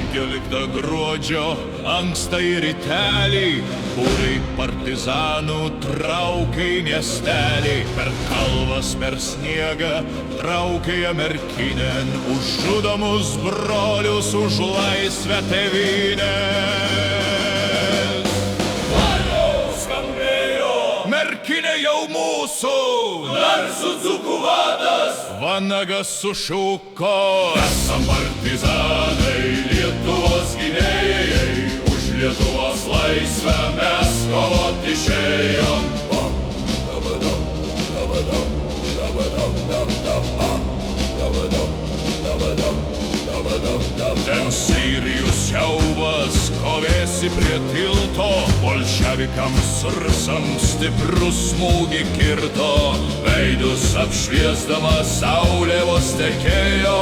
15 gruodžio ankstai rytelį būriai partizanų traukė į miestelį, per kalvas, per sniegą traukė jie merkinėn, už žudomus brolius, už laisvę tėvynės. Skambėjo merkinė jau mūsų, narsų dzūkų vadas vanagas sušuko. Esam partizanai, Lietuvos gynėjai, už Lietuvos laisvę mes kovot išėjom. Ten Sirijus siaubas, kovėsi prie tilto, bolševikams rusams stiprų smūgį kirto, veidus apšviesdama saulė vos tekėjo,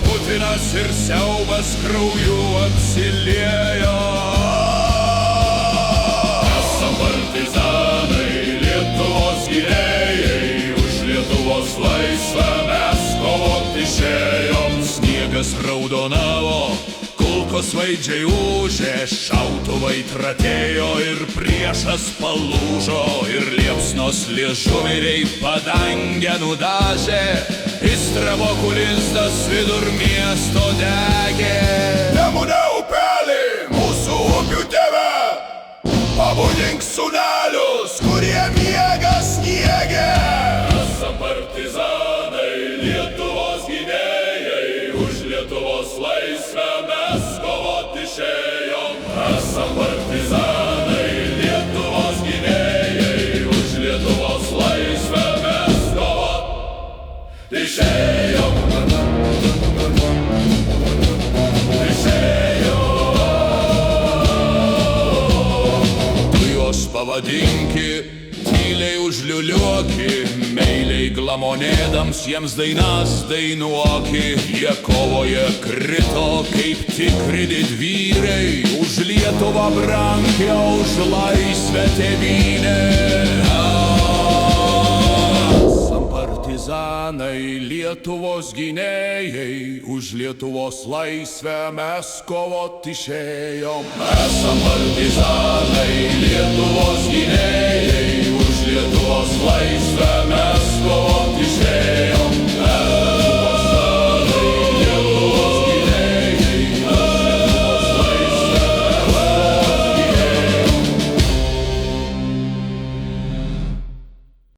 Putinas ir siaubas krauju apsiliejo. Esam partizanai, Lietuvos gynėjai, už Lietuvos laisvę mes kovot išėjom. Sniegas raudonavo, kulkos vaidžiai ūžė, šautuvai tratėjo ir priešas palūžo, ir liepsnos liežuviriai padangę nudažė, Istrabokų lizdas vidur miesto degė. Nemune upelį, mūsų upių tėve, pabudink sūnelius, kurie miega sniege. Esam partizanai, Lietuvos gynėjai, už Lietuvos laisvę mes kovot išėjom. Esam partizanai, Lietuvos gynėjai, už Lietuvos laisvę mes kovot išėjom. Tu juos pavadinki, tyliai užliuliuoki, meiliai glamonėdams jiems dainas dainuoki. Jie kovoje krito kaip tikri didvyrai, už Lietuvą brangią, už laisvę tėvynę. Esam partizanai, Lietuvos gynėjai, už Lietuvos laisvę mes kovot išėjom. Esam partizanai, Lietuvos gynėjai,